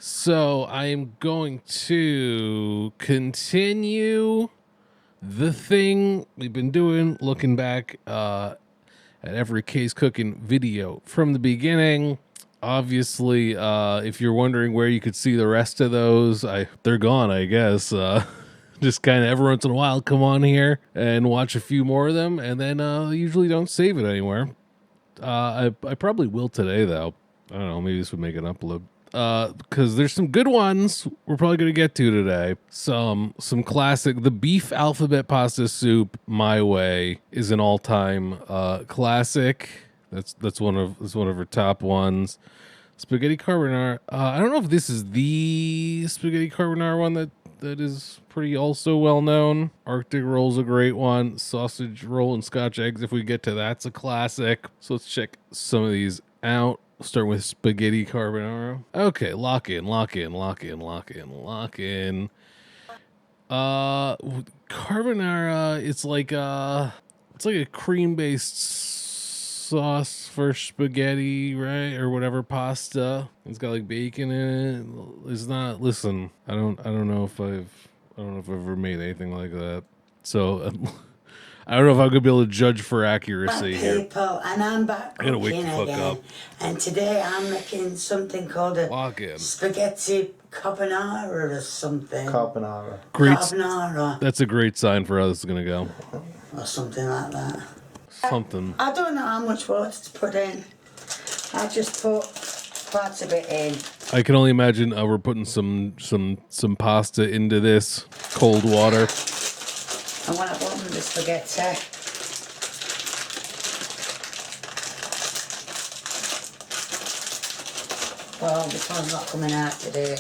So I am going to continue the thing we've been doing, looking back at every case cooking video from the beginning. Obviously, if you're wondering where you could see the rest of those, they're gone, I guess. Just kind of every once in a while come on here and watch a few more of them, and then usually don't save it anywhere. I probably will today, though. I don't know, maybe this would make an upload. Because there's some good ones we're probably going to get to today. Some classic. The beef alphabet pasta soup, My Way, is an all-time classic. That's one of her top ones. Spaghetti carbonara. I don't know if this is the spaghetti carbonara one that is pretty also well known. Arctic roll's a great one. Sausage roll and Scotch eggs, if we get to that's a classic. So let's check some of these out. We'll start with spaghetti carbonara. Okay, lock in. Carbonara, it's like a cream-based sauce for spaghetti, right? Or whatever pasta. It's got like bacon in it. It's not. Listen, I don't know if I've ever made anything like that. So I don't know if I'm gonna be able to judge for accuracy here. People, and I'm back cooking again. And today I'm making something called a spaghetti carbonara or something. Carbonara. Great. Carbonara. That's a great sign for how this is gonna go. Or something like that. Something. I don't know how much water to put in. I just put quite a bit in. I can only imagine we're putting some pasta into this cold water. And when I open the spaghetti, well, this one's not coming out today.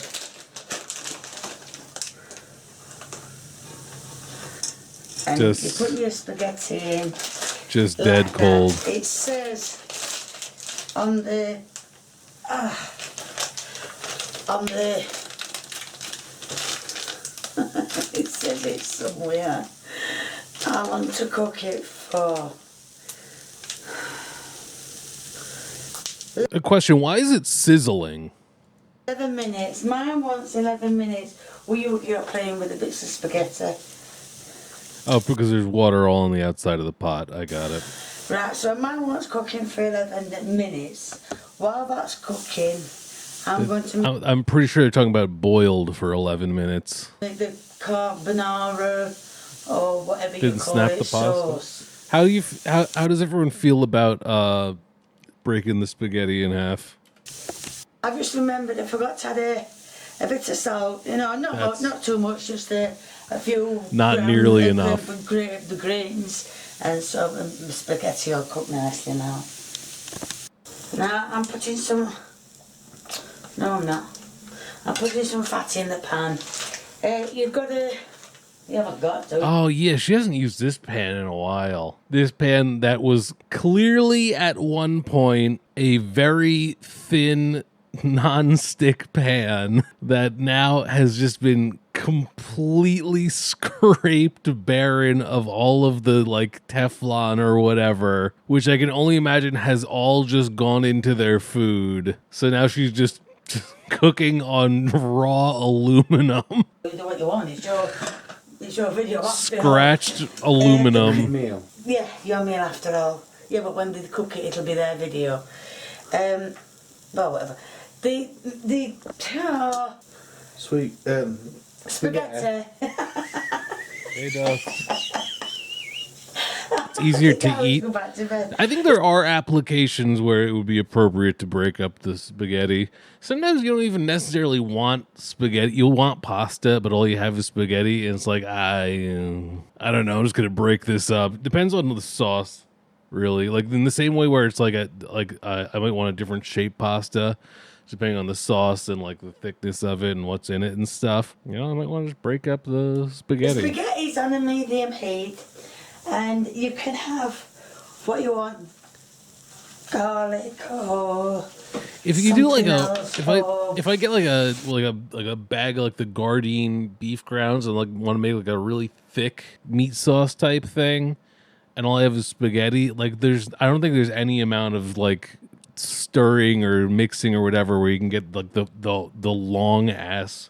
And you put your spaghetti in. Just dead like cold. That. It says on the it says it somewhere. I want to cook it for. A question, why is it sizzling? 11 minutes. Mine wants 11 minutes. You're playing with the bits of spaghetti. Oh, because there's water all on the outside of the pot. I got it. Right, so mine wants cooking for 11 minutes. While that's cooking, I'm going to I'm pretty sure they're talking about boiled for 11 minutes. make the carbonara or whatever you Didn't call snap it, the pasta. sauce. How does everyone feel about breaking the spaghetti in half? I just remembered I forgot to add a bit of salt. You know, not too much, just a few. Not nearly enough. The grains, and so the spaghetti will cook nicely now. Now I'm putting some. No, I'm not. I'm putting some fat in the pan. You've got to. You haven't got to. Oh, yeah, she hasn't used this pan in a while. This pan that was clearly at one point a very thin non-stick pan that now has just been completely scraped barren of all of the like Teflon or whatever, which I can only imagine has all just gone into their food. So now she's just cooking on raw aluminum. You do what you want. It's your video. Scratched aluminum. Meal. Yeah, your meal after all. Yeah, but when they cook it, it'll be their video. Well, whatever. The Sweet spaghetti. It does. It's easier to eat. Go back to bed. I think there are applications where it would be appropriate to break up the spaghetti. Sometimes you don't even necessarily want spaghetti. You'll want pasta, but all you have is spaghetti, and it's like I don't know. I'm just gonna break this up. Depends on the sauce, really. Like in the same way where it's like I might want a different shape pasta, depending on the sauce and like the thickness of it and what's in it and stuff. You know, I might want to just break up the spaghetti. The spaghetti's on a medium heat, and you can have what you want. Garlic or If you do like something if I get like a bag of like the Gardein beef grounds and like want to make like a really thick meat sauce type thing, and all I have is spaghetti, like I don't think there's any amount of like stirring or mixing or whatever, where you can get like the long ass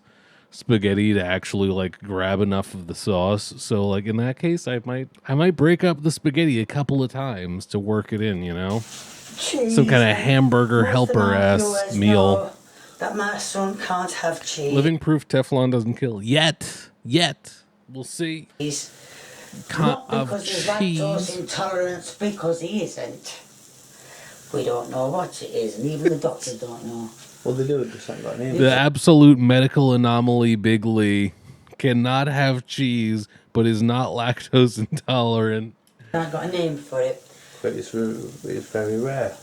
spaghetti to actually like grab enough of the sauce. So like in that case, I might break up the spaghetti a couple of times to work it in, you know. Cheese. Some kind of hamburger Most of helper my ass viewers meal. know that my son can't have cheese. Living proof Teflon doesn't kill yet. We'll see. Not because he's lactose intolerant, because he isn't. We don't know what it is, and even the doctors don't know. Well, they do, just haven't got a name. The absolute medical anomaly, Big Lee, cannot have cheese, but is not lactose intolerant. I got a name for it. But it's very rare.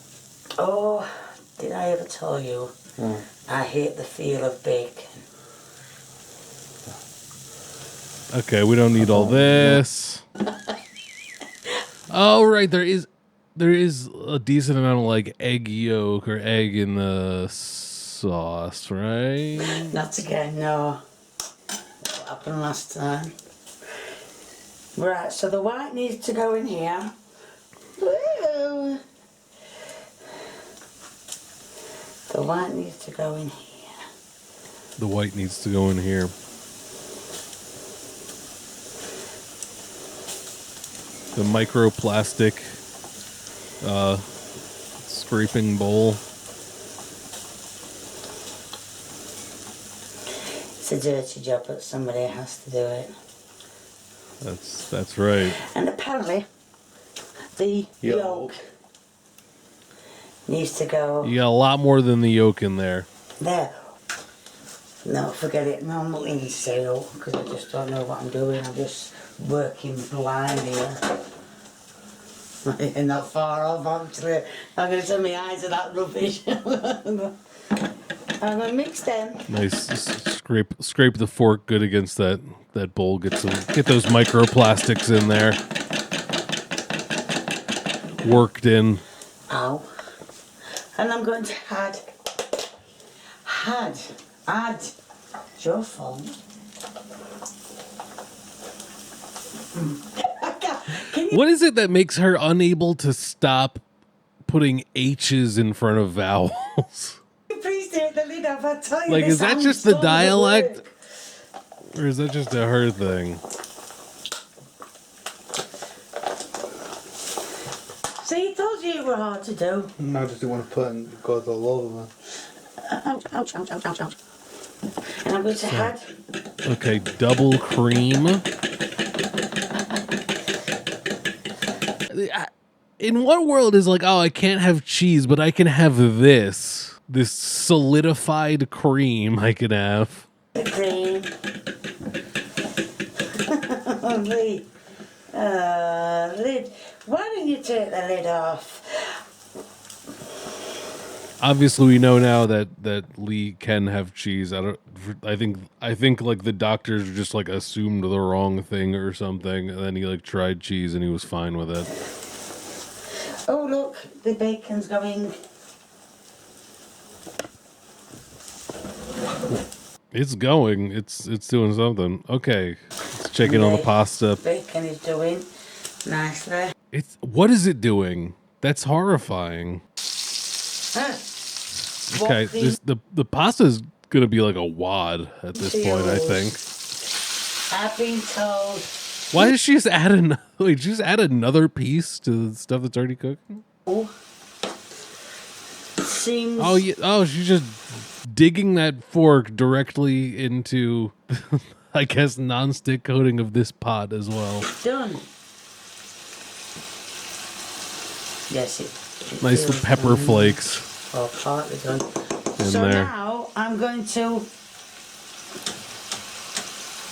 Oh, did I ever tell you? I hate the feel of bacon. Okay, we don't need all this. Oh, right, there is a decent amount of like egg yolk or egg in the sauce, right? Not again, no. What happened last time? Right, so the white needs to go in here. Woo! The white needs to go in here. The white needs to go in here. The microplastic scraping bowl. It's a dirty job, but somebody has to do it. That's right. And apparently, the yolk needs to go You got a lot more than the yolk in there. there. No, forget it. No, I'm not leaving sale because I just don't know what I'm doing. I'm just working blind here. And not far off, actually. I'm going to turn my eyes to that rubbish. I'm going to mix them. Nice. Scrape the fork good against that bowl. Get those microplastics in there. Worked in. Ow. And I'm going to add. It's your phone. What is it that makes her unable to stop putting H's in front of vowels? Please take the lid off. I tell you, Like, this is that hand just the still doesn't dialect? work. Or is that just a her thing? See, I told you it were hard to do. I just don't want to put and goes all over, man. Ouch. And I'm going to add. Okay, double cream. In what world is like, oh, I can't have cheese, but I can have this solidified cream I can have. The cream. Lid. Why don't you take the lid off? Obviously, we know now that Lee can have cheese. I think like the doctors just like assumed the wrong thing or something, and then he like tried cheese and he was fine with it. Oh look, the bacon's going. It's going. It's doing something. Okay, let's check in on the pasta. Bacon is doing nicely. What is it doing? That's horrifying. Okay, the pasta is gonna be like a wad at this point, I think. I've been told. Why did she just add another piece to the stuff that's already cooking? Oh, seems. Oh yeah. Oh, she's just digging that fork directly into, I guess, non-stick coating of this pot as well. Done. Yes, it Nice little pepper done. flakes. Oh, partly done. In So there. now I'm going to.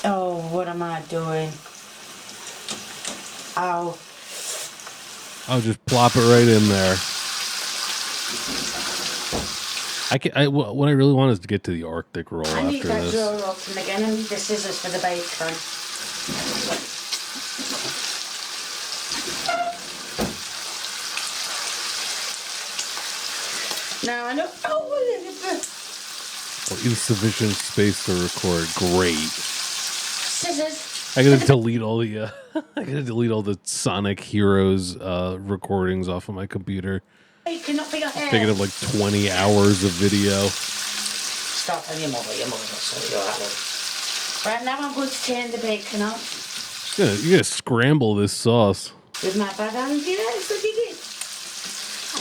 Oh, what am I doing? Ow. I'll just plop it right in there. What I really want is to get to the Arctic roll I need after that this. drawer open again. I need the scissors for the bacon. Now I know. Oh, Insufficient space to record. Great. scissors. I gotta delete all the Sonic Heroes recordings off of my computer. Bacon up for your hair. Thinking of like 20 hours of video. Stop on your mother will sort you out, love. Right, now I'm going to turn the bacon up. You gotta scramble this sauce. With my bad hand, yes, I did it.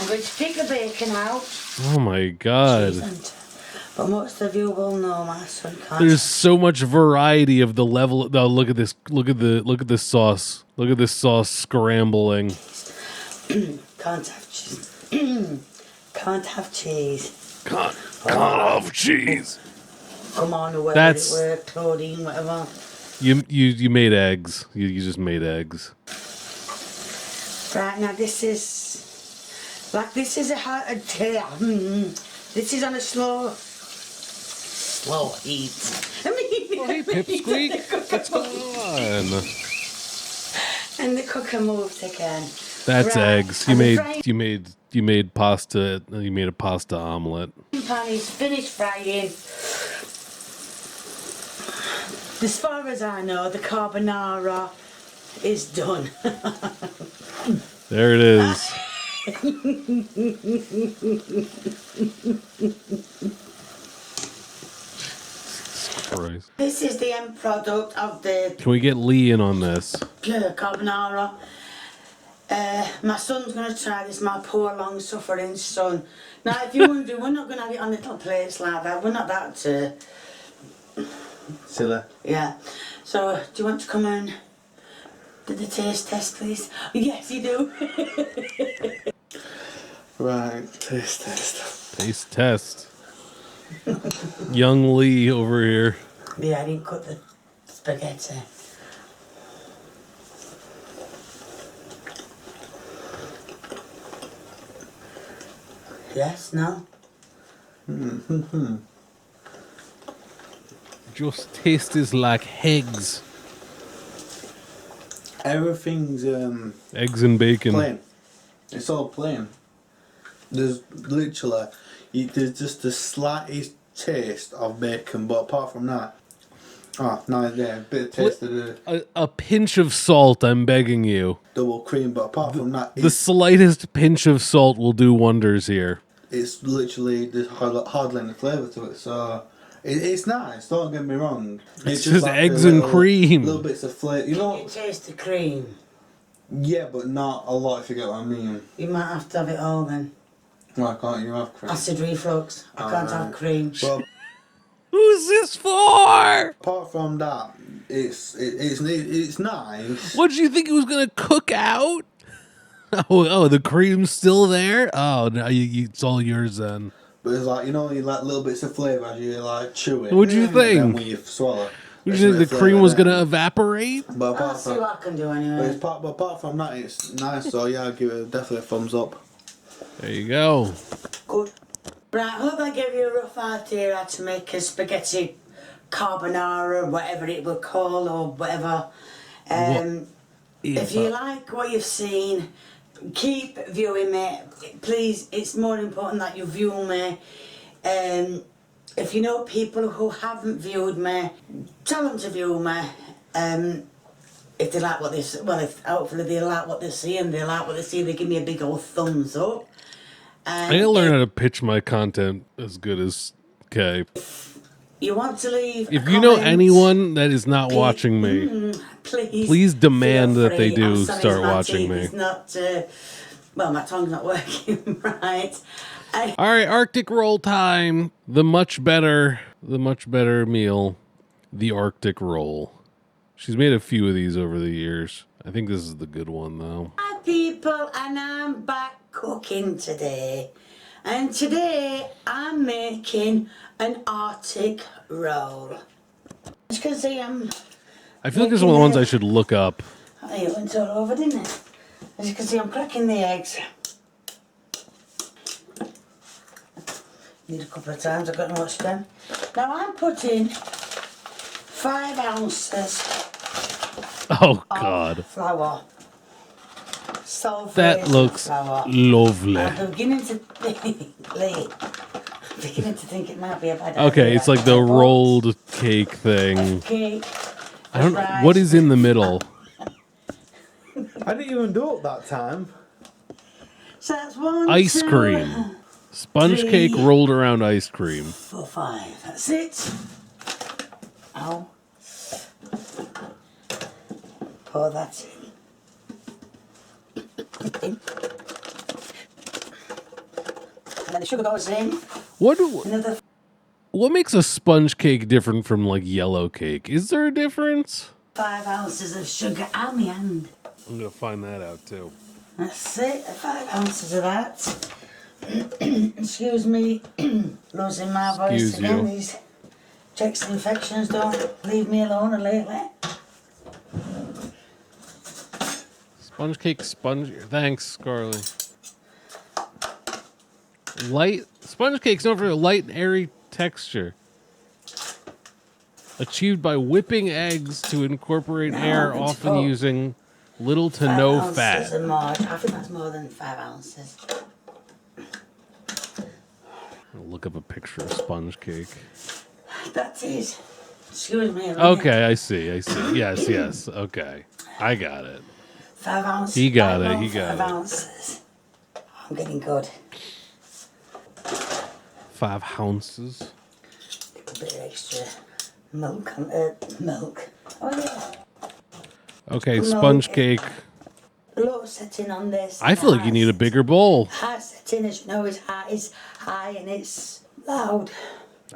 I'm going to pick the bacon out. Oh my god. But most of you will know my son can't. There's so much variety of the level. Oh, look at this. Look at this sauce. Look at this sauce scrambling. Can't have cheese. Can't have cheese. Can't have cheese. Come on, whoever That's- it were, Claudine, whatever. You made eggs. You just made eggs. Right, now this is a hot, this is on a slow heat. Oh, hey, Pipsqueak. What's going on? And the cooker moves again. That's Right, eggs. and the frying You made pasta. You made a pasta omelet. pan is finished frying. As far as I know, the carbonara is done. There it is. Christ. This is the end product of the Can we get Lee in on this? carbonara. My son's going to try this, my poor long-suffering son. Now, if you're wondering, we're not going to have it on little plates like that. We're not that... Silly. yeah. So, do you want to come and do the taste test, please? Yes, you do. Right, taste test. Taste test. Young Lee over here. Yeah, I didn't cut the spaghetti. Yes, no? Just tastes like eggs. Everything's Eggs and bacon. plain. It's all plain. There's literally, there's just the slightest taste of bacon, but apart from that, no, yeah, a bit of taste of the A pinch of salt, I'm begging you. double cream, but apart from that, The slightest pinch of salt will do wonders here. it's literally there's hardly any flavour to it. So it's nice. Don't get me wrong. It's just like eggs a and little- cream. Little bits of flavour, you You know. taste the cream. Yeah, but not a lot. If you get what I mean. You might have to have it all then. Why can't you have cream? Acid reflux. I can't have cream. Well, Who's this for? apart from that, it's nice. What did you think it was gonna cook out? Oh, the cream's still there. Oh, no, it's all yours then. But it's like, you know, you like little bits of flavour as you like chew it. What'd you And then think? when you swallow. Did there's you a think bit the of cream flavour was there. gonna evaporate? But I'll apart see what I from, can do but anyway. apart from that, it's nice. So yeah, I'll give it definitely a thumbs up. There you go. Good. Right, I hope I gave you a rough idea how to make a spaghetti carbonara, whatever it will call, or whatever. If you like what you've seen, keep viewing me. Please, it's more important that you view me. If you know people who haven't viewed me, tell them to view me. If they like what they see, well, if hopefully they like what they see and they like what they see, they give me a big old thumbs up. I gotta learn how to pitch my content as good as Kay. You want to leave? If a you know comment, anyone that is not watching me, please demand feel that they free. do I'm sorry, start my watching teeth me. is not, well, my tongue's not working right. All right, Arctic roll time. The much better meal, the Arctic roll. She's made a few of these over the years. I think this is the good one though. Hi people, and I'm back cooking today. And today I'm making an Arctic roll. As you can see, I feel like this is one of the ones I should look up. oh, it went all over, didn't it? As you can see, I'm cracking the eggs. Need a couple of times, I've got to watch them. Now I'm putting 5 ounces Oh God, flour. that looks flour. lovely. I'm beginning to think, Lee, I'm beginning to think it might be a bad idea. Okay, it's like the rolled cake thing. Cake. I don't know what is in the middle. I didn't even do it that time. So that's 1, Ice 2, cream. Sponge 3, cake rolled around ice cream. 4, 5. That's it. Ow. Pour that in. And then the sugar goes in. Another What makes a sponge cake different from like yellow cake? Is there a difference? 5 ounces of sugar on my hand. I'm gonna find that out too. That's it. 5 ounces of that. Excuse me, losing my voice Excuse again. you. These checks infections don't leave me alone lately. Sponge cake, sponge. Thanks, Scarly. Light sponge cake's known for a light and airy texture, achieved by whipping eggs to incorporate air, it's often full. using little to 5 no ounces fat. and more. I think that's more than 5 ounces. I'll look up a picture of sponge cake. That is. Excuse me. a minute. Okay, I see. Yes. Okay, I got it. 5 ounces. He got I it, want he got 5 it. ounces. I'm getting good. 5 ounces. A bit of extra milk. Milk. Oh yeah. Okay, Milk. sponge cake. Low setting on this. I feel like you need a bigger bowl. High setting, as you know, is high and it's loud.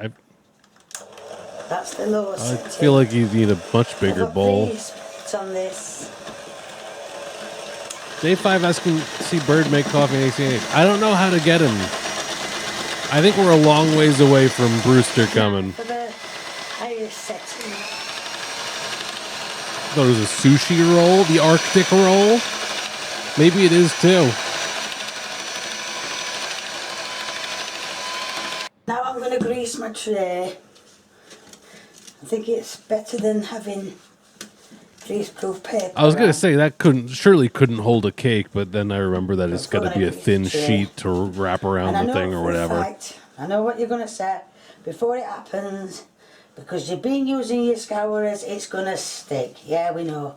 I That's the low setting. feel like you need a much bigger I've got bowl. 3 spots on this. Day 5 asking to see Bird make coffee in 1888. I don't know how to get him. I think we're a long ways away from Brewster coming. For the higher setting. I thought it was a sushi roll, the Arctic roll. Maybe it is too. Now I'm going to grease my tray. I think it's better than having grease-proof paper. I was gonna on. say that surely couldn't hold a cake, but then I remember that it's got to be a thin Tray. sheet to wrap around And I the know thing or for a whatever. fact, I know what you're going to say. Before it happens, because you've been using your scourers, it's going to stick. Yeah, we know.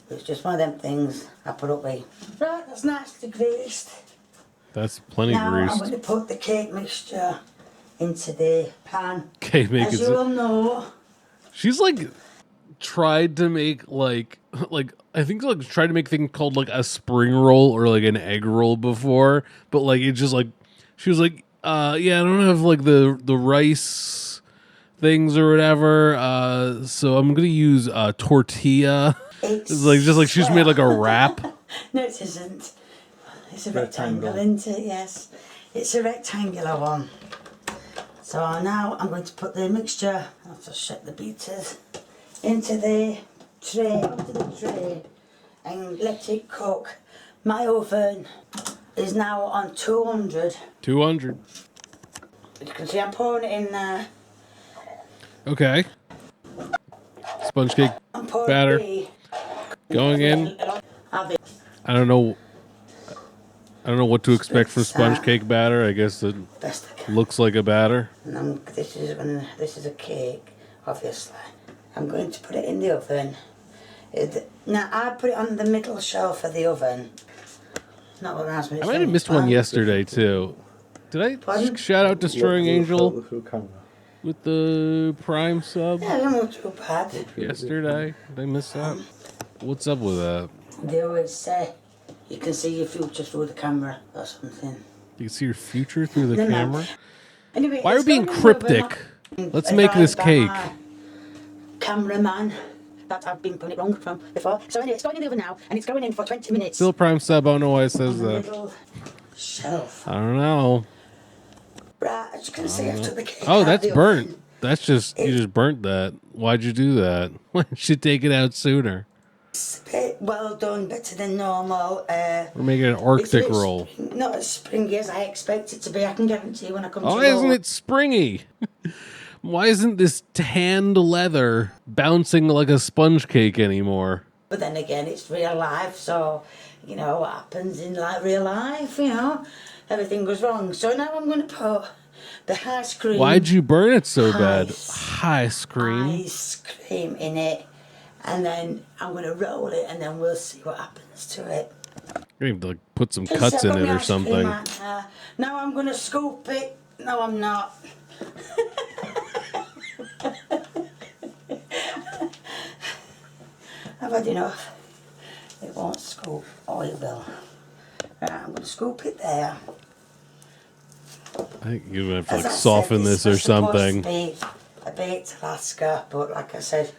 It's just one of them things I put up with. Right, that's nicely greased. That's plenty Now I'm greased. going to put the cake mixture into the pan. Cake making. As you all know, She's like tried to make like I think like tried to make things called like a spring roll or like an egg roll before, but like it just like she was like yeah, I don't have like the rice things or whatever, so I'm gonna use tortilla. It's like just like she's made like a wrap. No, it isn't. It's a Rectangle. rectangle, isn't it? Yes. It's a rectangular one. So now I'm going to put the mixture, I'll just shake the beaters, into the tray, onto the tray, and let it cook. My oven is now on 200. 200. You can see I'm pouring it in there. Okay. Sponge cake I'm pouring batter the going in. oven. I don't know what to expect from sponge cake batter. I guess it Best I can. looks like a batter. And this is a cake, obviously. I'm going to put it in the oven. Now I put it on the middle shelf of the oven. Not what asked me. I might have missed one yesterday too. Did I Pardon? shout out Destroying Angel Look through camera. with the Prime sub Yeah, I'm not too bad. yesterday? Did I miss that? What's up with that? They always say you can see your future through the camera or something. You can see your future through the No, no. camera. Anyway, Why are we it's being going in the oven. cryptic? Let's make this Advised by cake. my cameraman that I've been putting it wrong from before. So anyway, it's going in the oven now, and it's going in for 20 minutes. Still Prime sub. I don't know why it says on the that. middle shelf. I don't know. Right, as you can see, I took the cake Oh, out that's the burnt. oven. That's just you just burnt that. Why'd you do that? Why didn't you take it out sooner? It's a bit well done, better than normal. We're making an It's a Arctic bit roll. not as springy as I expect it to be. I can guarantee you when I come to Why isn't roll. it springy? Why isn't this tanned leather bouncing like a sponge cake anymore? But then again, it's real life, so you know what happens in like real life. You know, everything goes wrong. So now I'm going to put the ice cream. Why'd you burn it so bad? Ice. Ice cream. Ice cream in it, and then I'm going to roll it, and then we'll see what happens to it. You have to like put some Just cuts in got it my or ice cream something. out there. Now I'm going to scoop it. No, I'm not. I've had enough. It won't scoop. Oh, it will. Right, I'm going to scoop it there. I think you're gonna have to As like I soften said, this or was supposed something. to be a baked Alaska, but like I said,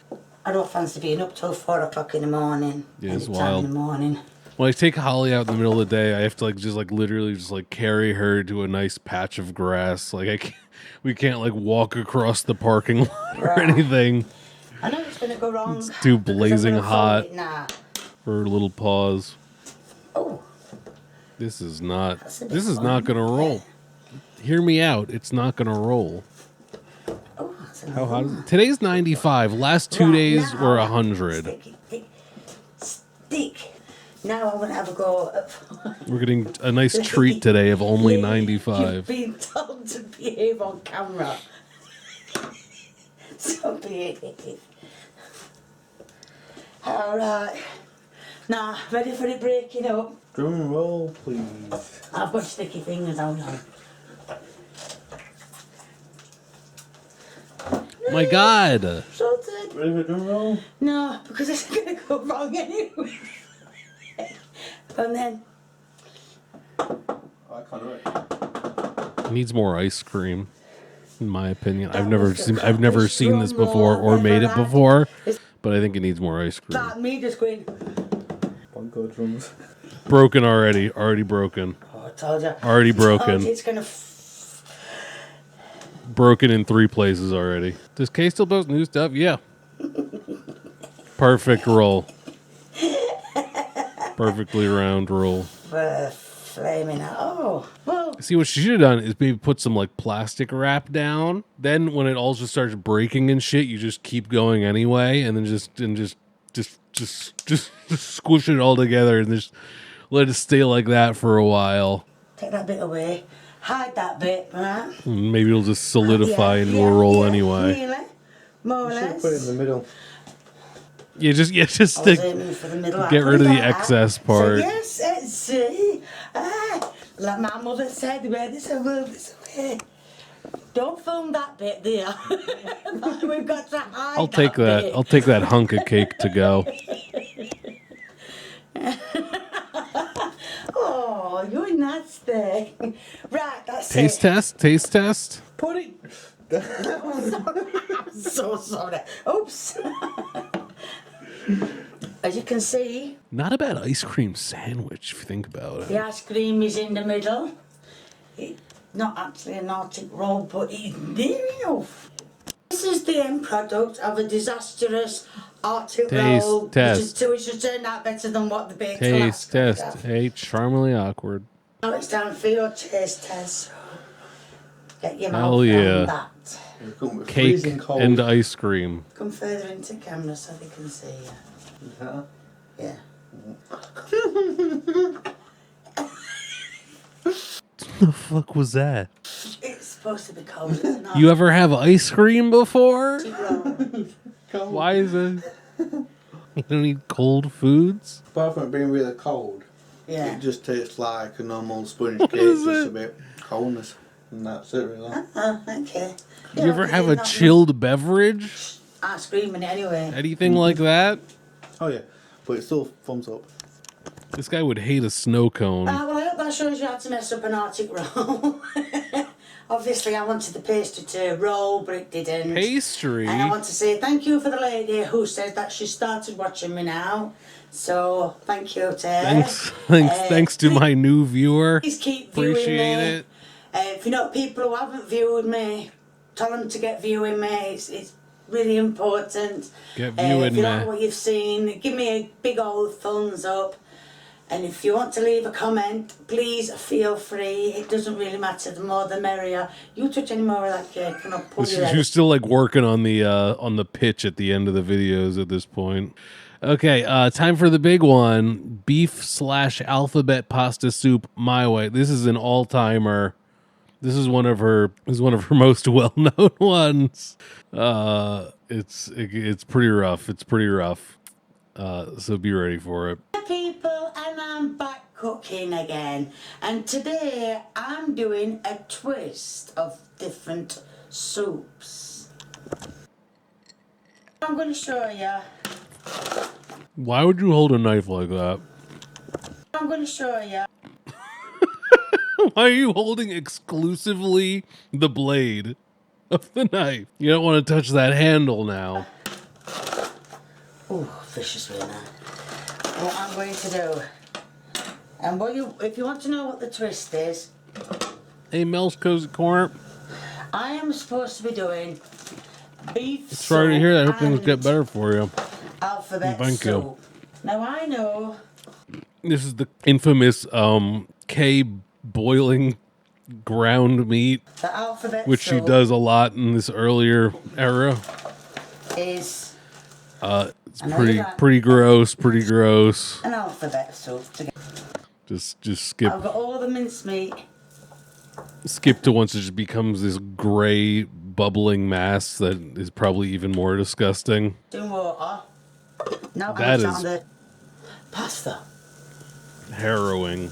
I don't fancy being up till 4 o'clock in the morning. Yeah, it's any time wild. in the morning. When I take Holly out in the middle of the day, I have to like just like literally just like carry her to a nice patch of grass. Like we can't like walk across the parking lot or Right. anything. I know it's going to go wrong. It's too because I'm blazing gonna fold hot it now. for her little paws. Oh, This is not. That's a bit This is fun. not gonna roll. Hear me out. It's not gonna roll. oh, that's How another hot is one. it? Today's 95. Last 2 Right, days now were I'm 100. Stick. Now I'm going to have a go at... We're getting a nice treat today of only You've 95. been told to behave on camera. So behave. Alright. Now, ready for it breaking up? Drum roll, please. I've got sticky fingers, hold on. My God. Sorted. Ready for drum roll? No, because it's going to go wrong anyway. And then... I can't do it. It needs more ice cream, in my opinion. I've That never was the seen. I've never crappiest seen this drum before roll or I've made ever it had. before, It's but I think it needs more ice cream. that me just going... Bongo drums. Broken already. Already broken. Oh, I told you. Already I told broken. you it's going to... Broken in 3 places already. Does Kay still post new stuff? Yeah. Perfect roll. Perfectly round roll. Flaming out. Oh, well... See, what she should have done is maybe put some like plastic wrap down. Then when it all just starts breaking and shit, you just keep going anyway, and then just squish it all together and just let it stay like that for a while. Take that bit away. Hide that bit, right? And maybe it'll just solidify into a roll anyway. Really? More or You should less. put it in the middle. Yeah, just I was stick. aiming for the middle. Get I rid of put the it like excess that. part. So yes, like my mother said, wear this and move this away. Don't film that bit there. We've got to hide I'll take that. bit. I'll take that hunk of cake to go. Oh, you're nasty. Right, that's Taste it. test. Taste test. Put it. I'm so sorry. Oops. As you can see, Not a bad ice cream sandwich if you think about the it. ice cream is in the middle. It's not actually an Arctic roll, but it's near enough. This is the end product of a disastrous Arctic Taste roll, test. which has turned out better than what the baked Taste Alaska would test. have. Hey, charmingly awkward. Now it's time for your taste test. So get your Hell mouth yeah. around that. It'll come with Cake freezing cold. and ice cream. Come further into camera so they can see you. Yeah. Yeah. The fuck was that? It's supposed to be cold, isn't it? You ever have ice cream before? Cold. Why is it? You don't eat cold foods? Apart from it being really cold, Yeah. it just tastes like a normal sponge What cake, is just it? a bit coldness. And that's it, really. Oh, okay. You ever have a chilled beverage? Ice cream in it anyway. Anything like that? Oh, yeah. But it's still thumbs up. This guy would hate a snow cone. Well, I hope that shows you how to mess up an Arctic roll. Obviously, I wanted the pastry to roll, but it didn't. Pastry? And I want to say thank you for the lady who said that she started watching me now. So, thank you to her. Thanks to my new viewer. Please keep viewing Appreciate me. it. If you know people who haven't viewed me, tell them to get viewing me. It's really important. Get If viewing you like me. what you've seen, give me a big old thumbs up. And if you want to leave a comment, please feel free. It doesn't really matter. The more the merrier. You touch any more of that cake and I'll pull you She was still like working on the pitch at the end of the videos at this point. Okay, time for the big one. Beef/alphabet pasta soup my way. This is an all-timer. This is one of her most well-known ones. It's pretty rough. It's pretty rough. So be ready for it. people, and I'm back cooking again, and today I'm doing a twist of different soups. I'm going to show you. Why would you hold a knife like that? I'm going to show you. Why are you holding exclusively the blade of the knife? You don't want to touch that handle now. Ooh, vicious winner. What I'm going to do, and if you want to know what the twist is, Hey, Mel's Cozy Corner. I am supposed to be doing beef Sorry to hear that. I hope things and get better for you. alphabet Thank you. soup. Now I know This is the infamous K boiling ground meat, the alphabet which she soup does a lot in this earlier era. is It's I know pretty that. pretty gross, pretty gross. an alphabet soup. Just skip I've got all the mincemeat. skip to once it just becomes this gray bubbling mass that is probably even more disgusting. In water. Now That I'm is- on the pasta. Harrowing.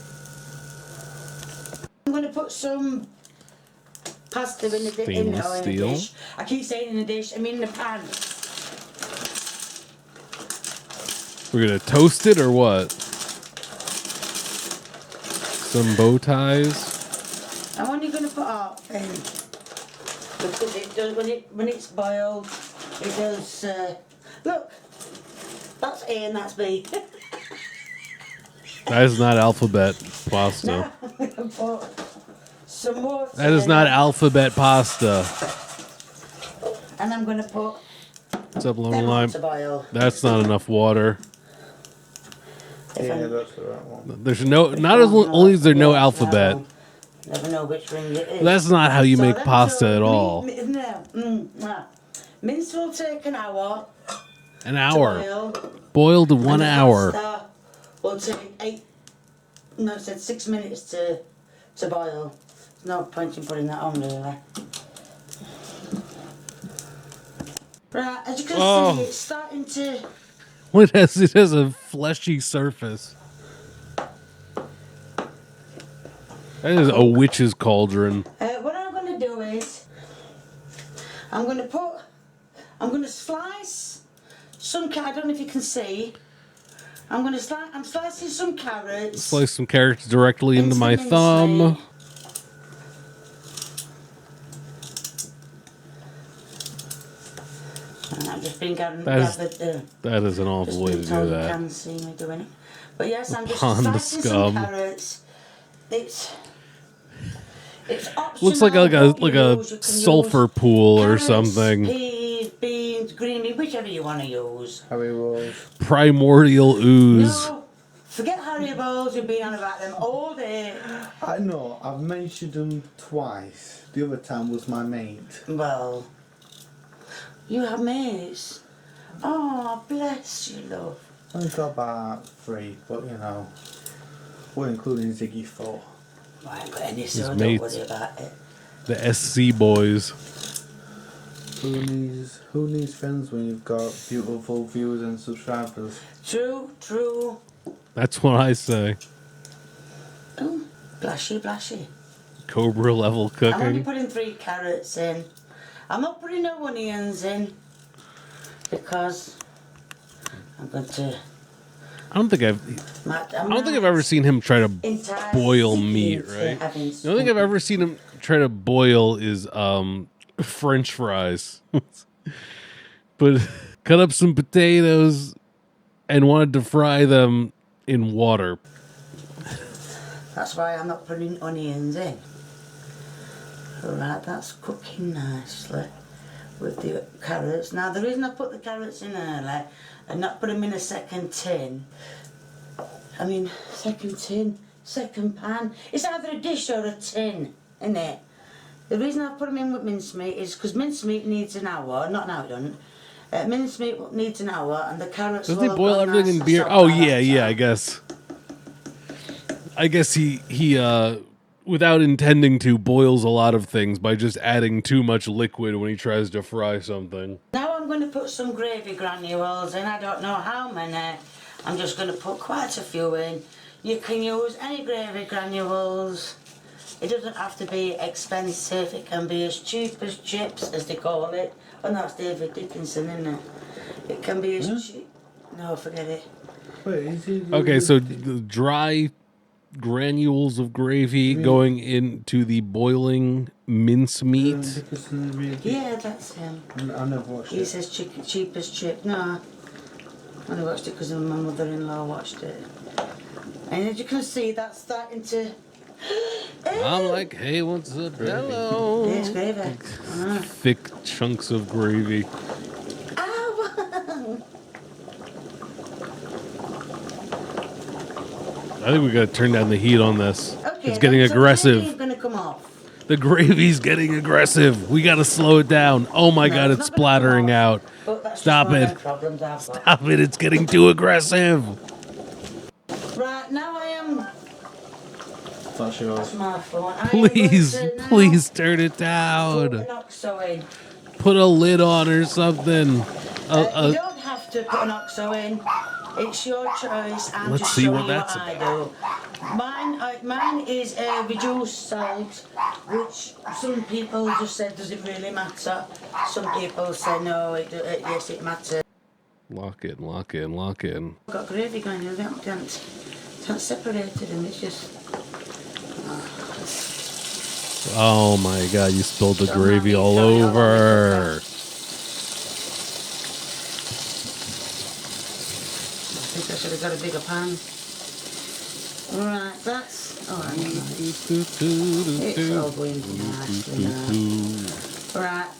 I'm going to put some pasta in a Stainless steel. dish. I keep saying in a dish. I mean in a pan. We're gonna toast it or what? Some bow ties. I'm only going to put half in because it does when it's boiled. It does. Look, that's A and that's B. That is not alphabet pasta. Now I'm going to put some water. That is in not it, alphabet pasta. And I'm going to put What's up, Lone them on Lime? to boil. That's not enough water. If Yeah, I'm- that's the right one. There's no, not as only is there no alphabet. Never know which ring it is. That's not how you So make them pasta two, at all. No. Mince will take an hour. An To hour. boil. Boiled And 1 the hour. pasta will take 6 minutes to boil. There's no point in putting that on really. Right, as you can Oh. see, it's starting to. It has a fleshy surface. That is a witch's cauldron. What I'm going to do is, I'm going to slice some. I don't know if you can see. I'm slicing some carrots. Slice some carrots directly into my mincemeat. thumb. And I've just been gathered. That is an awful way to do You that. can see me doing it. But yes, I'm just Upon the slicing scum. some carrots. It's optional. Looks like what you a use. You can sulfur use pool or carrots, something. Peas, beans, green beans, whichever you want to use. Harry Rolls. Primordial ooze. No, forget Harry Bowles. We've been on about them all day. I know, I've mentioned them twice. The other time was my mate. Well, you have mates. Oh, bless you, love. I got about 3, but you know, we're including Ziggy 4. I ain't got any, so don't mates. worry about it. The SC boys. Who needs friends when you've got beautiful viewers and subscribers? True. That's what I say. Oh, blashy. Cobra level I'm only cooking. putting 3 carrots in. I'm not putting no onions in because I'm going to. I don't think I've ever seen him try to boil meat, right? The only thing I've ever seen him try to boil is French fries. But cut up some potatoes and wanted to fry them in water. That's why I'm not putting onions in. Alright, that's cooking nicely with the carrots. Now the reason I put the carrots in early and not put them in a second tin, second pan, it's either a dish or a tin, isn't it? The reason I put them in with mincemeat is because mincemeat needs an hour, not now it doesn't. Mincemeat needs an hour and the carrots Does will he have boil gone everything nice in and beer? soft Oh by that yeah, time. I guess he without intending to boils a lot of things by just adding too much liquid when he tries to fry something. Now I'm going to put some gravy granules in. I don't know how many. I'm just going to put quite a few in. You can use any gravy granules. It doesn't have to be expensive. It can be as cheap as chips, as they call it. Oh, no, it's David Dickinson, isn't it? It can be as cheap. No, forget it. Wait, is it? Okay, so the dry granules of gravy going into the boiling mincemeat. Yeah, that's him. I never watched He it. says cheap as chip. No, I only watched it because my mother-in-law watched it. And as you can see, that's starting to... I'm like, hey, what's up? Hello. There's gravy. Thick chunks of gravy. Ow! I think we gotta turn down the heat on this. Okay, It's getting so the aggressive. gravy's gonna come off. The gravy's getting aggressive. We gotta slow it down. Oh my god, it's not gonna come splattering off, out. But that's Stop just one of it. them problems I've got. Stop it, it's getting too aggressive. Right, now I am... That's yours. That's my phone. Please turn it Put down. an OXO in. Put a lid on or something. You don't have to put an OXO in. It's your choice. I'm Let's just see showing what you that's what I do. Mine is reduced salt, which some people just said, does it really matter? Some people say no, yes it matters. Lock in, lock in, lock in. I've got gravy going on, I haven't separated them, it's just... Oh my god, you spilled the Don't gravy mind me all carry on over. I think I should have got a bigger pan. Right, that's... Oh, I know. It's all going nicely now. Right,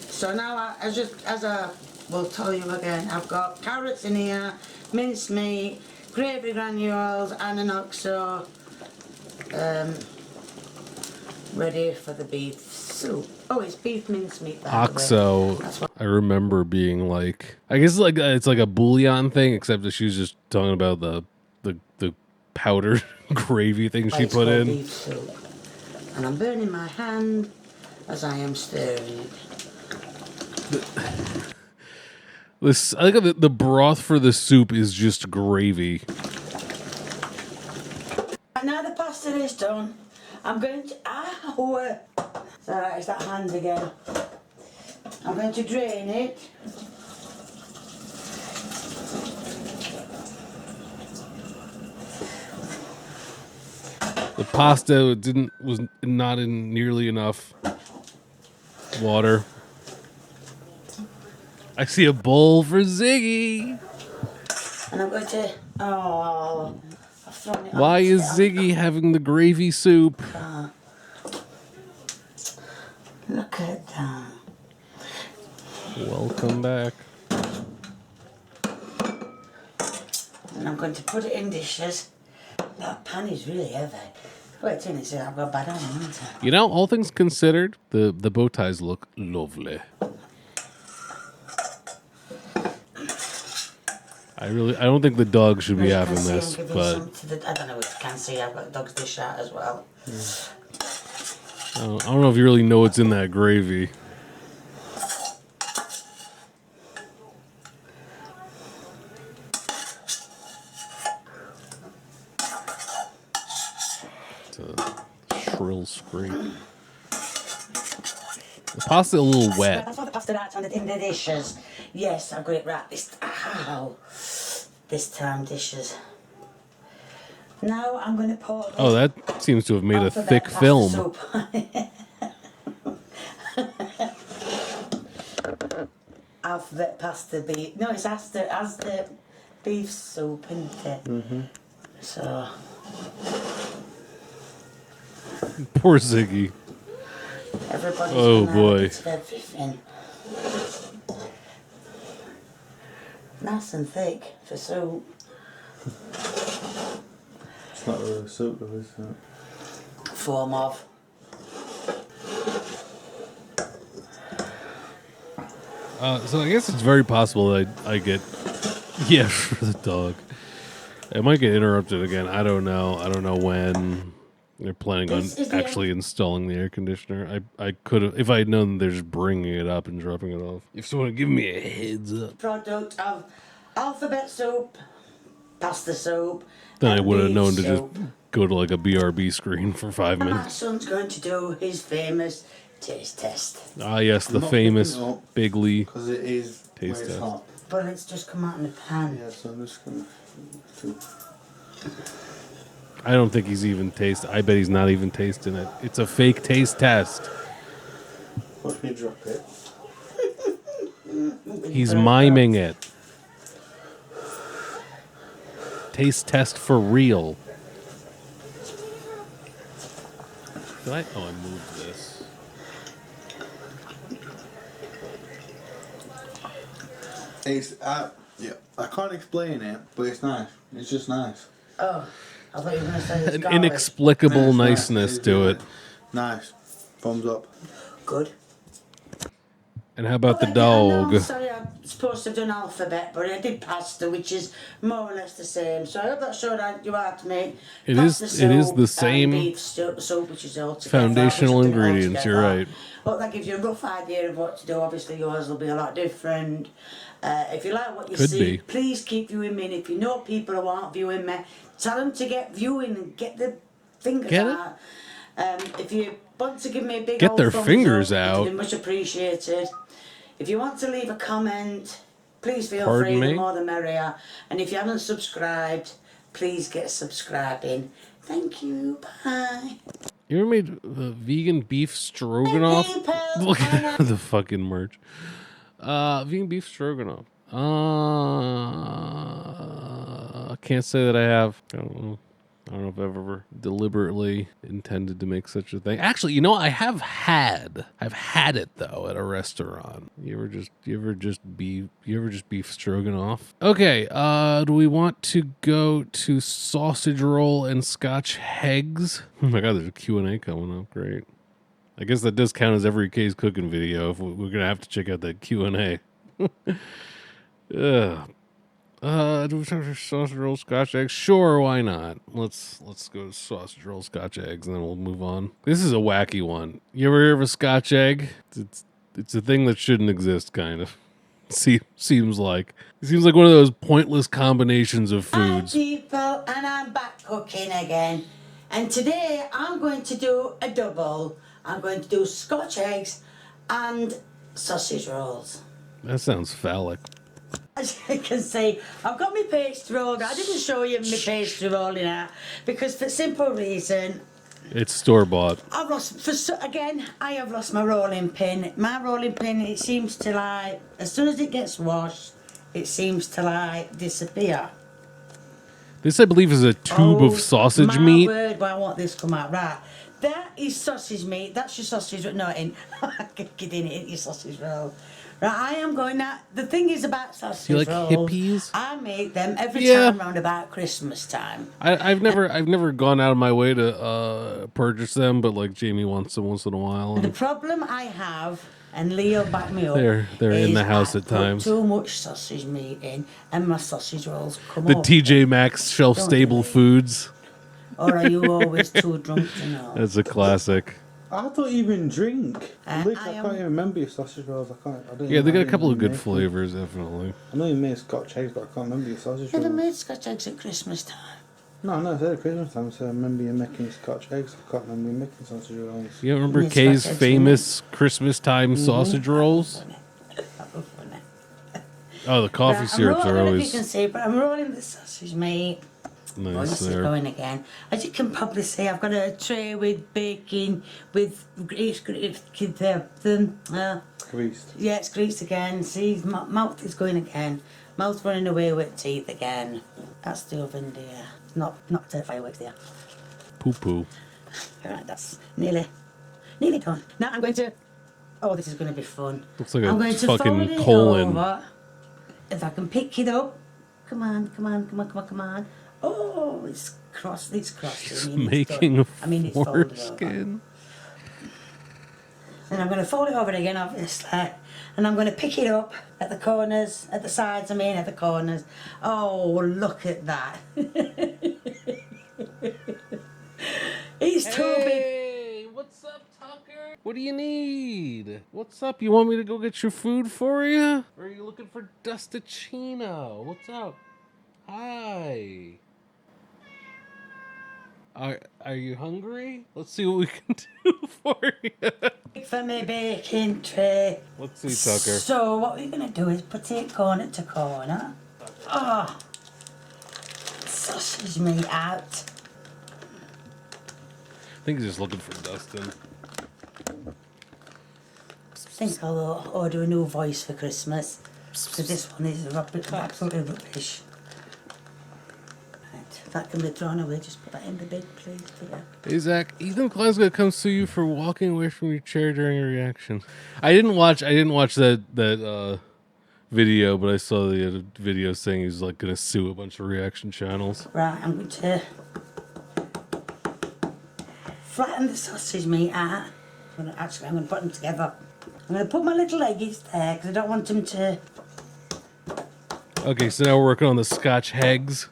so now as I will tell you again, I've got carrots in here, minced meat, gravy granules and an OXO ready for the beef soup. Oh, it's beef mincemeat. Oxo, I remember being like, I guess like it's like a bouillon thing, except that she was just talking about the powdered gravy thing she put in. Beef soup. And I'm burning my hand as I am stirring it. This, I think the broth for the soup is just gravy. And now the pasta is done. I'm going to... Ow! It's alright, it's that hand again. I'm going to drain it. The pasta was not in nearly enough water. I see a bowl for Ziggy. And I'm going to... Oh, I've thrown it. Why is Ziggy having the gravy soup? Look at that. Welcome back. And I'm going to put it in dishes. That pan is really heavy. Wait till it's I've got bad on, haven't I? You know, all things considered, the bow ties look lovely. I don't think the dog should be having this, but I don't know if you can see. I've got the dog's dish out as well. I don't know if you really know what's in that gravy. It's a shrill scream. The pasta a little wet. That's why the pasta out in the dishes. Yes, I've got it right this time dishes. Now I'm going to pour. Oh, that seems to have made a thick film. Alphabet pasta beef. No, it's as the beef soup, isn't it? Mm-hmm. So. Poor Ziggy. Everybody's oh gonna boy. have a bit of everything. Nice and thick for soup. It's not really soup though, is it? Form of. So I guess it's very possible that I get, yeah, for the dog. It might get interrupted again. I don't know. I don't know when they're planning on actually installing the air conditioner. I could have, if I had known they're just bringing it up and dropping it off. If someone had given me a heads up. Product of alphabet soup. pasta soup. Then I and would have beef known to soup. just go to like a BRB screen for 5 And my minutes. son's going to do his famous taste test. Ah, yes, the I'm not famous picking it up Bigley. because it is Taste where it's test. hot. But it's just come out in the pan. Yeah, so I'm just gonna. I don't think he's even tasted. I bet he's not even tasting it. It's a fake taste test. Watch me drop it. He's miming it. Taste test for real. Did I? Oh, I moved this. It's yeah. I can't explain it, but it's nice. It's just nice. Oh, I thought you were going to say it's An garlic. inexplicable It's niceness It's to really it. Nice. Thumbs up. Good. And how about the I dog? know, sorry, I'm supposed to have done alphabet, but I did pasta, which is more or less the same. So I hope that showed how you are to make It pasta is the soup same and beef soup, which is all together. foundational which I've done it all ingredients, you're together. right. But that gives you a rough idea of what to do. Obviously, yours will be a lot different. If you like what you Could see, be. please keep viewing me. And if you know people who aren't viewing me, tell them to get viewing and get the fingers Get it? out. If you want to give me a big Get old their thumbs fingers up, out. it'd be much appreciated. If you want to leave a comment, please feel Pardon free, me? the more the merrier. And if you haven't subscribed, please get subscribing. Thank you, bye. You ever made vegan beef stroganoff? Hey, people, Look at the fucking merch. Vegan beef stroganoff. I can't say that I have. I don't know. I don't know if I've ever deliberately intended to make such a thing. Actually, you know, I've had it though at a restaurant. You ever just beef stroganoff? Okay, do we want to go to sausage roll and Scotch eggs? Oh my god, there's a Q&A coming up. Great. I guess that does count as every case cooking video. If we're going to have to check out that Q&A. Ugh. Do we have sausage roll, Scotch eggs? Sure, why not? Let's go to sausage roll, Scotch eggs, and then we'll move on. This is a wacky one. You ever hear of a Scotch egg? It's a thing that shouldn't exist, kind of. Seems like one of those pointless combinations of foods. Hi people, and I'm back cooking again. And today I'm going to do a double. I'm going to do Scotch eggs and sausage rolls. That sounds phallic. As you can see, I've got my pastry roll. I didn't show you my pastry rolling out because for simple reason, It's store bought. I have lost my rolling pin. My rolling pin, it seems to like, as soon as it gets washed, it seems to like disappear. This, I believe, is a tube of sausage my meat. Word, why won't this come out right? That is sausage meat. That's your sausage. No, in get in it, your sausage roll. Right, I am going now. The thing is about sausage You like rolls. hippies? I make them every Yeah. time round about Christmas time. I've never gone out of my way to purchase them, but like Jamie wants them once in a while. The And problem I have, and Leo back me up, They're in is the house I at put times. too much sausage meat in, and my sausage rolls come the up. TJ Maxx shelf Don't stable do it. foods. Or are you always too drunk to know? That's a classic. I don't even drink. I Luke, I am- can't even remember your sausage rolls. I don't. Yeah, they got a I couple of didn't good make them. flavors, definitely. I know you made Scotch eggs, but I can't remember your sausage Never rolls. made Scotch eggs at Christmas time. No, I said at Christmas time. So I remember you making Scotch eggs. I can't remember you making sausage rolls. You remember Yes, Kay's Scotch eggs, famous Christmas time sausage rolls? That was funny. Oh, the coffee Right, syrups I'm are rolling, if you can always see, but I'm rolling the sausage meat. Oh, nice this is there. going again. As you can probably see, I've got a tray with baking, with grease, Greased. yeah, it's greased again. See, my mouth is going again. Mouth running away with teeth again. That's the oven, dear. Not the fireworks, dear. Poo poo. Alright, that's nearly done. Now I'm going to, oh, this is going to be fun. Looks like I'm a going to fucking fold it colon. over. If I can pick it up. Come on. Oh, it's crossed. He's I mean, making a it's folded over. foreskin. And I'm going to fold it over again, obviously. And I'm going to pick it up at the corners, at the sides, at the corners. Oh, look at that. It's too big. Hey, what's up, Tucker? What do you need? What's up? You want me to go get your food for you? Or are you looking for Dustachino? What's up? Hi. Are you hungry? Let's see what we can do for you. For me baking tray. Let's see, Tucker. So what we're going to do is put it corner to corner. Oh, sausage meat out. I think he's just looking for Dustin. I think I'll order a new voice for Christmas. So this one is absolutely rubbish. Right, that can be thrown away. Just put that in the bin, please, dear. Hey, Zach, Ethan Klein's gonna come sue you for walking away from your chair during a reaction. I didn't watch that video, but I saw the other video saying he was like gonna sue a bunch of reaction channels. Right, I'm going to flatten the sausage meat out. I'm going to put them together. I'm going to put my little eggies there because I don't want them to... Okay, so now we're working on the Scotch Hegs.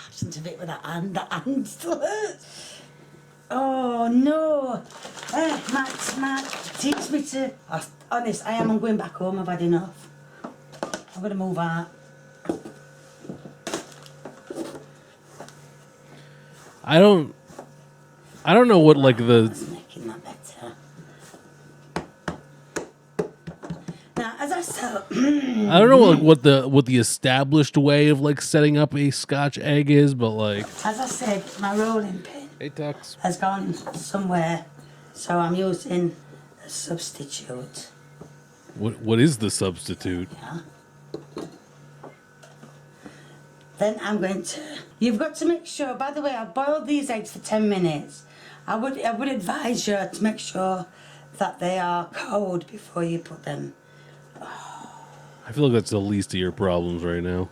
Absent of it with that hand still hurts. Oh no! Matt, teach me to... Honest, I am going back home. I've had enough. I'm going to move out. I don't know what like the... That's making that better. Now, as I said... I don't know like what the established way of like setting up a Scotch egg is, but like... As I said, my rolling pin Hey, Tux. has gone somewhere, so I'm using a substitute. What is the substitute? Yeah. Then I'm going to... You've got to make sure... By the way, I've boiled these eggs for 10 minutes. I would advise you to make sure that they are cold before you put them... I feel like that's the least of your problems right now.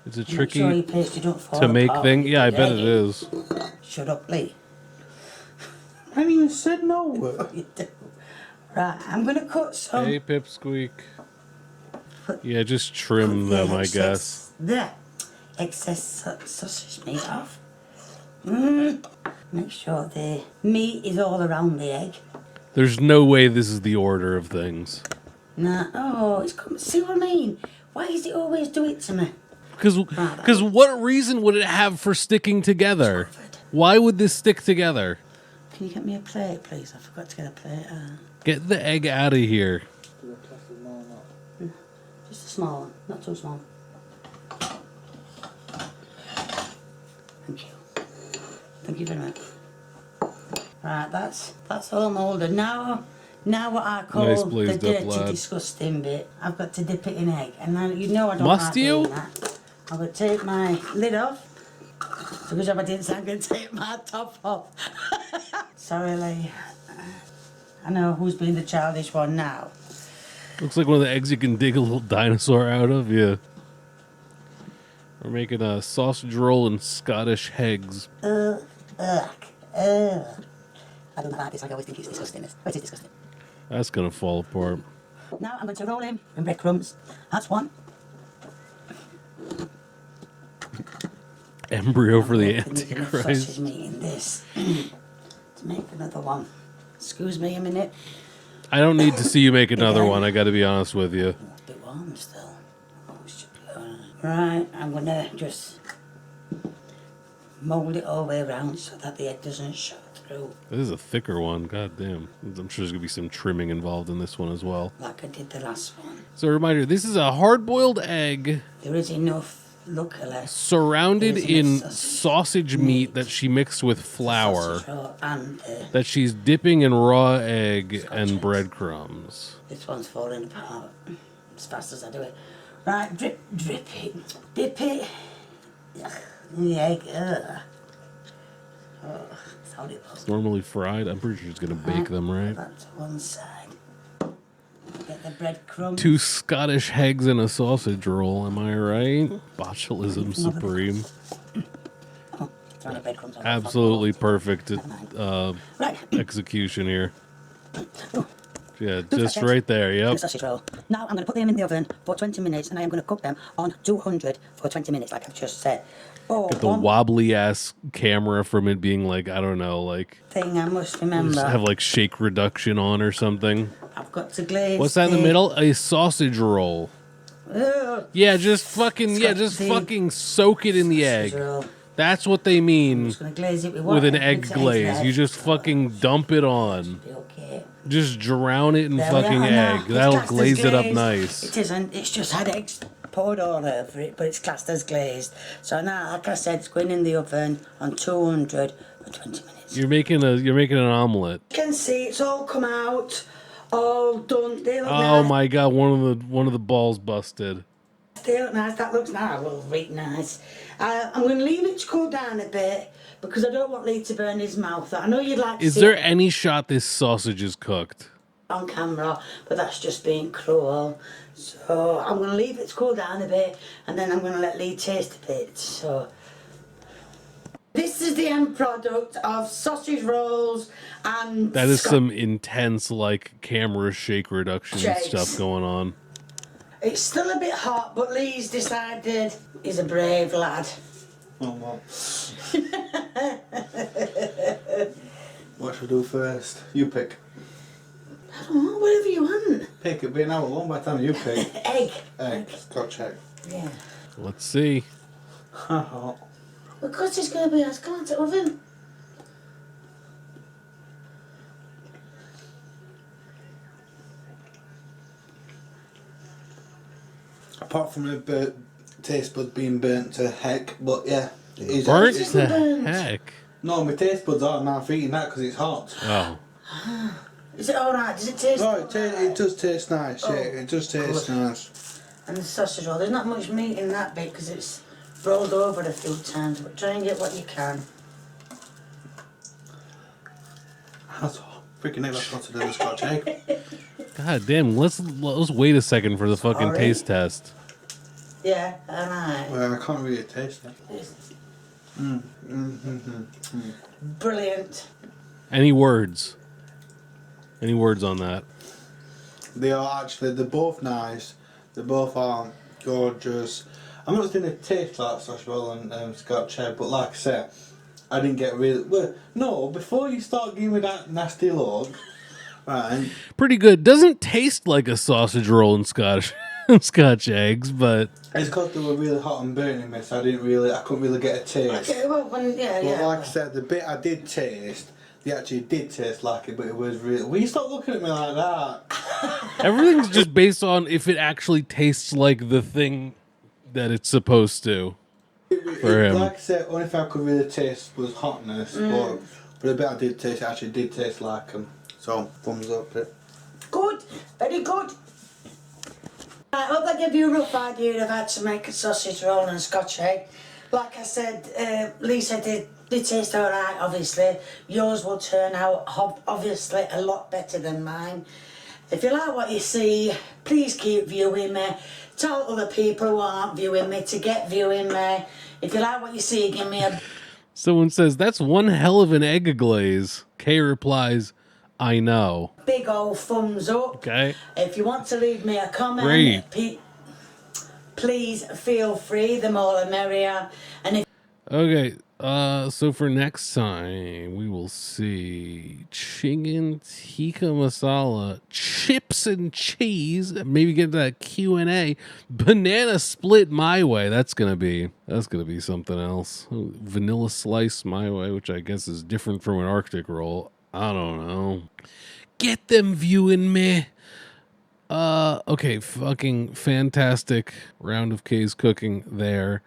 Is it tricky Make sure your pastry don't fall to make apart thing? when Yeah, I you bet egg it is. Shut up, Lee. I haven't even said no. You do. Right, I'm going to cut some... Hey, Pipsqueak. Yeah, just trim the them, I guess. The excess sausage meat off. Make sure the meat is all around the egg. There's no way this is the order of things. Nah, oh, it's come. See what I mean? Why does it always do it to me? Because what reason would it have for sticking together? Why would this stick together? Can you get me a plate, please? I forgot to get a plate. Get the egg out of here. Just a small one, not too small. Thank you. Thank you very much. Right, that's all molded. Now what I call Nice the blazed up, dirty, lad. disgusting bit. I've got to dip it in egg, and now you know I don't Must like you? doing that. I'm going to take my lid off. So good job I didn't say I'm going to take my top off. Sorry, Lee. I know who's being the childish one now. Looks like one of the eggs you can dig a little dinosaur out of. Yeah. We're making a sausage roll and Scottish Hegs. I don't like this. I always think it's disgusting. It is disgusting. That's gonna fall apart. Now I'm going to roll him in breadcrumbs. That's one. Embryo for the Sausage Antichrist. meat in this to make another one. Excuse me a minute. I don't need to see you make another one. I got to be honest with you. Oh, it's a bit warm still. Oh, it should be alright. Right, I'm going to just mould it all the way around so that the egg doesn't show through This is a thicker one. God damn. I'm sure there's gonna be some trimming involved in this one as well. like I did the last one. So a reminder: this is a hard-boiled egg There is enough, luckily. surrounded There is in enough sausage meat that she mixed with flour. Sausage roll and That she's dipping in raw egg and breadcrumbs. this one's falling apart as fast as I do it. Right, drip it. Dip it. Ugh, in the egg. Ugh. Oh, that's how it looks. It's normally fried. I'm pretty sure she's gonna bake them, right? That to one side. Get the breadcrumbs. 2 Scottish Hegs and a sausage roll. Am I right? Botulism supreme. Throw the breadcrumbs on. Absolutely perfect Right. execution here. Yeah, Two just seconds. right there. The Yep. sausage roll. Now I'm going to put them in the oven for 20 minutes and I am going to cook them on 200 for 20 minutes like I've just said. Oh, The one wobbly ass camera from it being like, I don't know, like thing I must remember. just have like shake reduction on or something. I've I've got to glaze. What's that in the middle? A sausage roll. Ugh. Yeah, just fucking, It's yeah, got just the fucking soak it in the sausage egg. roll. That's what they I'm mean just gonna glaze it with with an water. egg It's glaze. egg You just fucking dump it on. Be okay. Just drown it in There we fucking are now. egg. It's That'll classed as glaze it up glazed. nice. It isn't. It's just had eggs poured all over it, but it's classed as glazed. So now, like I said, it's going in the oven on 200 for 20 minutes. You're making an omelet. You can see it's all come out, all done. They look Oh nice. my god, one of the balls busted. They look nice. That looks nice. Well, really nice. I'm going to leave it to cool down a bit because I don't want Lee to burn his mouth. I know you'd like to Is see there it any shot this sausage is cooked? on camera, but that's just being cruel. So I'm going to leave it to cool down a bit, and then I'm going to let Lee taste a bit. So this is the end product of sausage rolls and That is some intense like camera shake reduction Shakes. stuff going on. It's still a bit hot, but Lee's decided he's a brave lad. Oh, well. What should I do first? You pick. I don't know, whatever you want. Pick. It'll be an hour long by the time you pick. Egg. Egg. Scotch egg. Yeah. Let's see. Because it's going to be, it's going to oven. Apart from the taste buds being burnt to heck, but yeah. It is Burnt actually- to burnt. heck. No, my taste buds aren't now eating that because it's hot. Oh. Is it alright? Does it taste No, it does taste nice. Oh, Yeah, it does taste good. nice. And the sausage roll, there's not much meat in that bit because it's rolled over a few times, but try and get what you can. That's freaking egg. That's not to do with Scotch egg. God damn, let's wait a second for the fucking Sorry. taste test. Yeah, alright. Well, I can't really taste it. Brilliant. Any words? Any words on that? They are actually, they're both nice. They both are gorgeous. I'm not saying they taste like sausage roll and Scotch egg, but like I said, I didn't get really. Well, no, before you start giving me that nasty look, right? Pretty good. Doesn't taste like a sausage roll in Scotch Scotch eggs, but It's because they were really hot and burning me, so I couldn't really get a taste. Okay, well, But yeah. like I said, the bit I did taste, they actually did taste like it, but it was really. Will you stop looking at me like that? everything's just based on if it actually tastes like the thing that it's supposed to. For him. Like I said, only thing I could really taste was hotness, but the bit I did taste, it actually did taste like them. So, thumbs up. Good, very good. I hope that gave you a rough idea of how to make a sausage roll and Scotch egg. Like I said, Lisa did taste alright, obviously. Yours will turn out, obviously, a lot better than mine. If you like what you see, please keep viewing me. Tell other people who aren't viewing me to get viewing me. If you like what you see, give me a Someone says, that's one hell of an egg glaze. Kay replies, I know. big old thumbs up. Okay. If you want to leave me a comment, Great. please feel free. The more the merrier. And if Okay, so for next time, we will see chicken tikka masala, chips and cheese, maybe get that Q&A, banana split my way. That's gonna be something else. Vanilla slice my way, which I guess is different from an Arctic roll. I don't know. Get them viewing me. Okay, fucking fantastic round of Kay's cooking there.